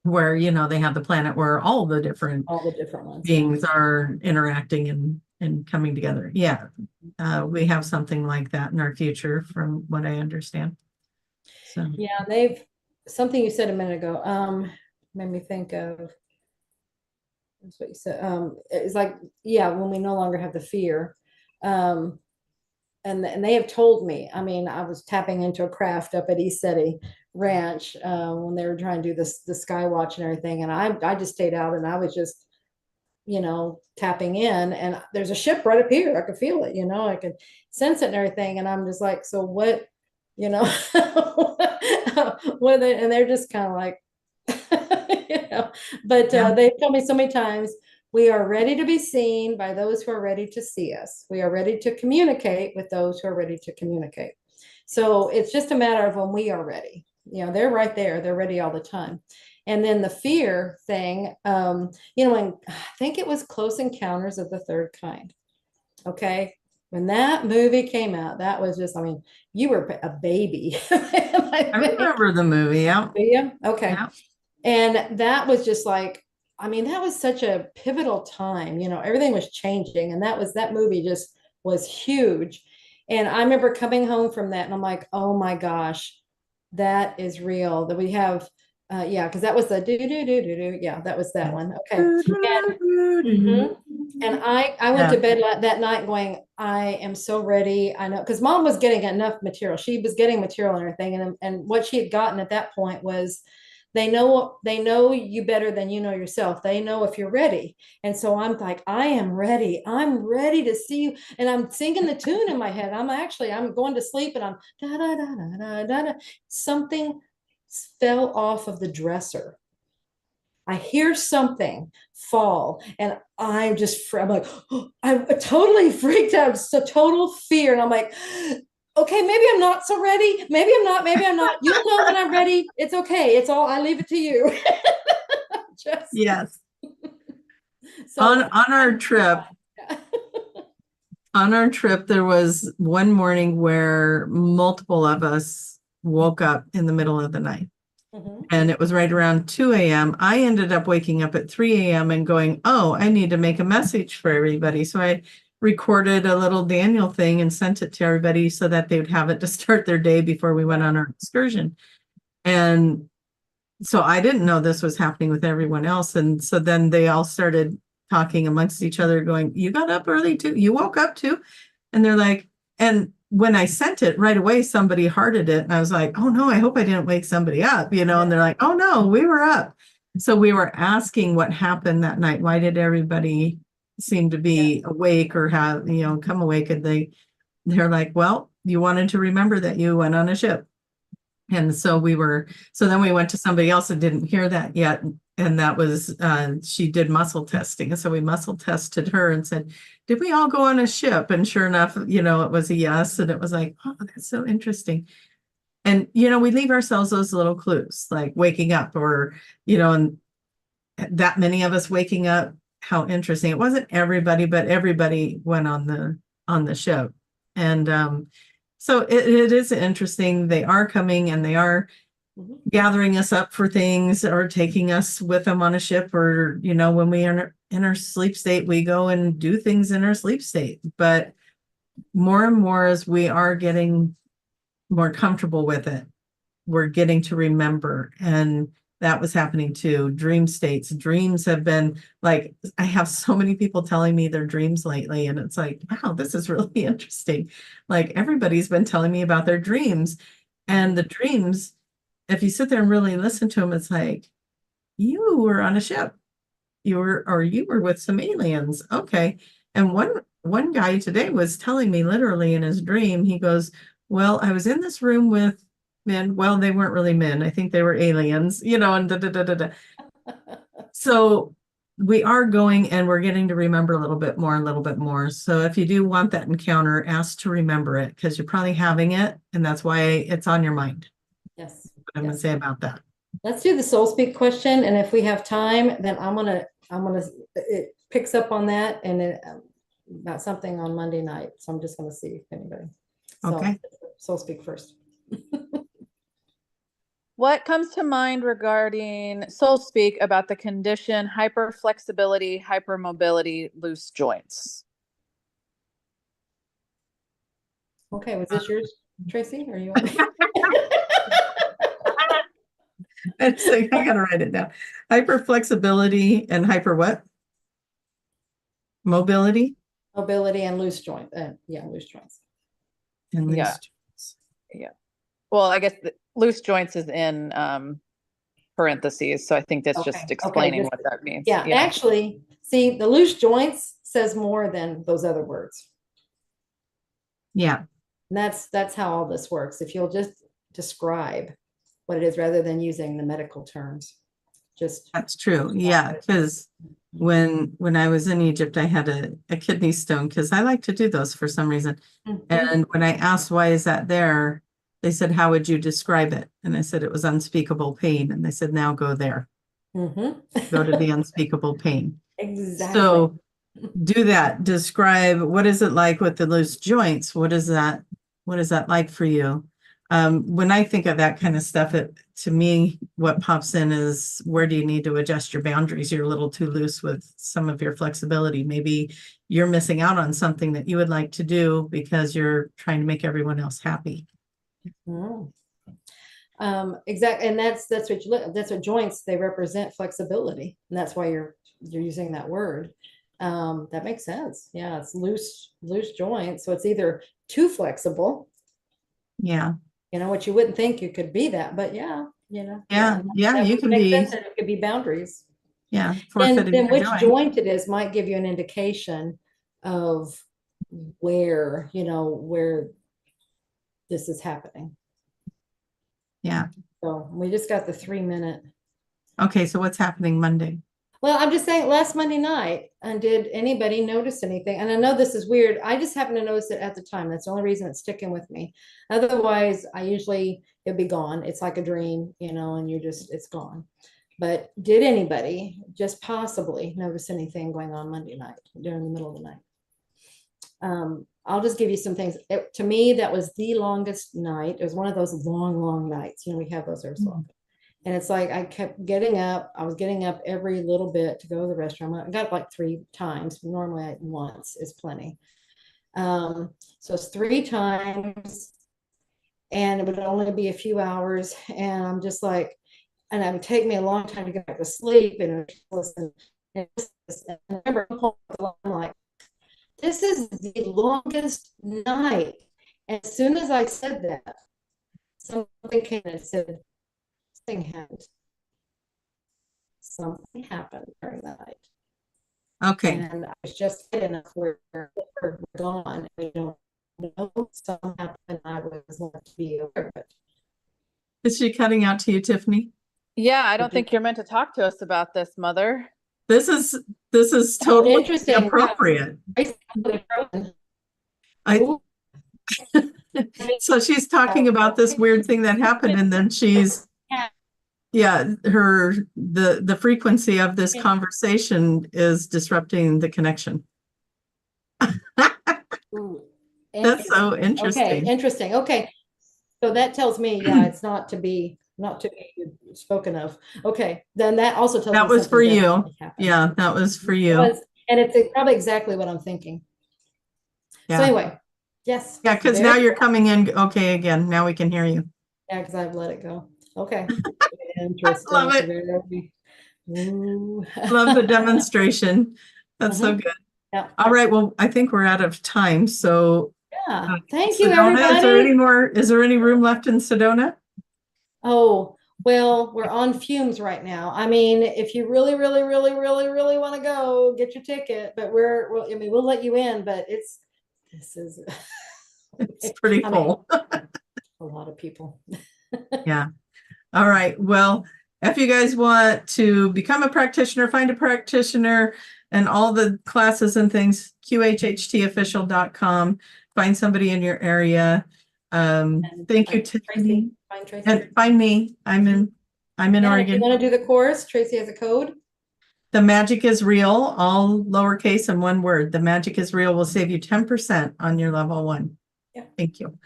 Speaker 2: where they have the planet where all the different
Speaker 1: ones
Speaker 2: beings are interacting and coming together. Yeah, we have something like that in our future, from what I understand. So
Speaker 1: yeah, something you said a minute ago made me think of. That's what you said. It's like, yeah, when we no longer have the fear. And they have told me, I mean, I was tapping into a craft up at East City Ranch when they were trying to do the sky watch and everything. And I just stayed out and I was just, tapping in, and there's a ship right up here. I could feel it, I could sense it and everything. And I'm just like, so what, what are they? And they're just kind of like, but they've told me so many times, we are ready to be seen by those who are ready to see us. We are ready to communicate with those who are ready to communicate. So it's just a matter of when we are ready. They're right there. They're ready all the time. And then the fear thing, when I think it was Close Encounters of the Third Kind. Okay. When that movie came out, that was just, I mean, you were a baby.
Speaker 2: I remember the movie. Yeah.
Speaker 1: Yeah. Okay. Yeah. And that was just like, I mean, that was such a pivotal time, everything was changing. And that movie just was huge. And I remember coming home from that and I'm like, oh my gosh, that is real, that we have, because that was the do. Yeah, that was that one. Okay. And I went to bed that night going, I am so ready. I know, because Mom was getting enough material. She was getting material and everything. And what she had gotten at that point was, they know you better than you know yourself. They know if you're ready. And so I'm like, I am ready. I'm ready to see you. And I'm singing the tune in my head. I'm going to sleep and I'm da da da da da da da. Something fell off of the dresser. I hear something fall and I'm like, oh, I'm totally freaked out. It's a total fear. And I'm like, okay, maybe I'm not so ready. Maybe I'm not. You'll know when I'm ready. It's okay. It's all, I leave it to you.
Speaker 2: Yes. So, on our trip, there was one morning where multiple of us woke up in the middle of the night. And it was right around 2 a.m. I ended up waking up at 3 a.m. and going, oh, I need to make a message for everybody. So I recorded a little Daniel thing and sent it to everybody so that they would have it to start their day before we went on our excursion. And so I didn't know this was happening with everyone else. And so then they all started talking amongst each other going, you got up early too? You woke up too? And they're like, and when I sent it right away, somebody hearted it. And I was like, oh no, I hope I didn't wake somebody up, and they're like, oh no, we were up. So we were asking what happened that night. Why did everybody seem to be awake or have, come awake? And they're like, well, you wanted to remember that you went on a ship. And so then we went to somebody else that didn't hear that yet. And that was, she did muscle testing. And so we muscle tested her and said, did we all go on a ship? And sure enough, it was a yes. And it was like, oh, that's so interesting. And, we leave ourselves those little clues, like waking up or, and that many of us waking up. How interesting. It wasn't everybody, but everybody went on the ship. And so it is interesting. They are coming and they are gathering us up for things or taking us with them on a ship, or, when we are in our sleep state, we go and do things in our sleep state. But more and more, as we are getting more comfortable with it, we're getting to remember. And that was happening too. Dream states. Dreams have been like, I have so many people telling me their dreams lately. And it's like, wow, this is really interesting. Like everybody's been telling me about their dreams. And the dreams, if you sit there and really listen to them, it's like, you were on a ship. You were with some aliens. Okay. And one guy today was telling me literally in his dream, he goes, well, I was in this room with men. Well, they weren't really men. I think they were aliens, you know, and da, da, da, da, da. So we are going and we're getting to remember a little bit more. So if you do want that encounter, ask to remember it because you're probably having it and that's why it's on your mind.
Speaker 1: Yes.
Speaker 2: What I'm going to say about that.
Speaker 1: Let's do the soul speak question. And if we have time, then it picks up on that and about something on Monday night. So I'm just going to see if anybody. So,
Speaker 2: okay.
Speaker 1: Soul speak first.
Speaker 3: What comes to mind regarding soul speak about the condition hyperflexibility, hypermobility, loose joints?
Speaker 1: Okay, was this yours, Tracie? Or you?
Speaker 2: So I gotta write it down. Hyperflexibility and hyper what? Mobility?
Speaker 1: Mobility and loose joint. Yeah, loose joints.
Speaker 2: And loose
Speaker 3: joints. Yeah. Well, I guess the loose joints is in parentheses, so I think that's just explaining what that means.
Speaker 1: Yeah, actually, see, the loose joints says more than those other words.
Speaker 2: Yeah.
Speaker 1: And that's how all this works. If you'll just describe what it is rather than using the medical terms.
Speaker 2: That's true. Yeah, because when I was in Egypt, I had a kidney stone because I like to do those for some reason. And when I asked why is that there, they said, how would you describe it? And I said, it was unspeakable pain. And they said, now go there. Go to the unspeakable pain.
Speaker 1: Exactly.
Speaker 2: So do that. Describe what is it like with the loose joints? What is that like for you? When I think of that kind of stuff, to me, what pops in is where do you need to adjust your boundaries? You're a little too loose with some of your flexibility. Maybe you're missing out on something that you would like to do because you're trying to make everyone else happy.
Speaker 1: Exactly. And that's what joints, they represent flexibility. And that's why you're using that word. That makes sense. Yeah. It's loose joints. So it's either too flexible.
Speaker 2: Yeah.
Speaker 1: You know, what you wouldn't think you could be that, but yeah, you know.
Speaker 2: Yeah. You can be.
Speaker 1: It could be boundaries.
Speaker 2: Yeah.
Speaker 1: And then which joint it is might give you an indication of where this is happening.
Speaker 2: Yeah.
Speaker 1: So we just got the 3-minute.
Speaker 2: Okay. So what's happening Monday?
Speaker 1: Well, I'm just saying last Monday night, and did anybody notice anything? And I know this is weird. I just happened to notice it at the time. That's the only reason it's sticking with me. Otherwise, it'd be gone. It's like a dream, and it's gone. But did anybody just possibly notice anything going on Monday night during the middle of the night? I'll just give you some things. To me, that was the longest night. It was one of those long nights. We have those every so often. And it's like I kept getting up. I was getting up every little bit to go to the restroom. I got up like 3 times. Normally once is plenty. So it's 3 times, and it would only be a few hours. And I'm just like, and it would take me a long time to get back to sleep. And listen, and I remember I'm like, this is the longest night. And as soon as I said that, something came and said, something happened during the night.
Speaker 2: Okay.
Speaker 1: And I was just good enough where we're gone. We don't know something happened. I was left to be aware of it.
Speaker 2: Is she cutting out to you, Tiffany?
Speaker 3: Yeah, I don't think you're meant to talk to us about this, Mother.
Speaker 2: This is totally
Speaker 1: interesting.
Speaker 2: Appropriate. So she's talking about this weird thing that happened, and then she's the frequency of this conversation is disrupting the connection. That's so interesting.
Speaker 1: Okay, interesting. Okay. So that tells me, it's not to be spoken of. Okay. Then that also tells me
Speaker 2: that was for you. Yeah, that was for you.
Speaker 1: And it's probably exactly what I'm thinking. Yeah. So anyway, yes.
Speaker 2: Yeah, because now you're coming in okay again. Now we can hear you.
Speaker 1: Yeah, because I've let it go. Okay. Interesting.
Speaker 2: Love it. Love the demonstration. That's so good. Yeah. All right. Well, I think we're out of time. So
Speaker 1: thank you, everybody.
Speaker 2: Is there any room left in Sedona?
Speaker 1: Oh, Well, we're on fumes right now. I mean, if you really, really, really, really, really want to go, get your ticket. But I mean, we'll let you in, but this is,
Speaker 2: It's pretty
Speaker 1: I mean,
Speaker 2: full.
Speaker 1: a lot of people.
Speaker 2: Yeah. All right. Well, if you guys want to become a practitioner, find a practitioner, and all the classes and things, qhhtofficial.com. Find somebody in your area. Thank you, Tiffany.
Speaker 1: Find Tracie.
Speaker 2: And find me. I'm in
Speaker 1: Yeah, if you
Speaker 2: Oregon.
Speaker 1: want to do the course, Tracie has a code.
Speaker 2: The magic is real, all lowercase and one word. The magic is real will save you 10% on your level 1.
Speaker 1: Yeah.
Speaker 2: Thank you.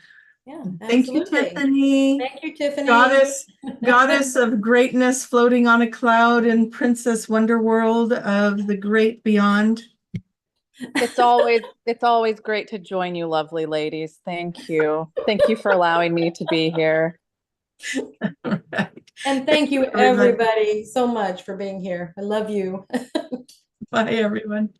Speaker 1: Yeah,
Speaker 2: Thank you,
Speaker 1: absolutely.
Speaker 2: Tiffany.
Speaker 1: Thank you, Tiffany.
Speaker 2: Goddess of greatness floating on a cloud in Princess Wonder World of the great beyond.
Speaker 3: It's always great to join you, lovely ladies. Thank you. Thank you for allowing me to be here.
Speaker 2: All right.
Speaker 1: And thank you, everybody, so much for being here. I love you.
Speaker 2: Bye, everyone.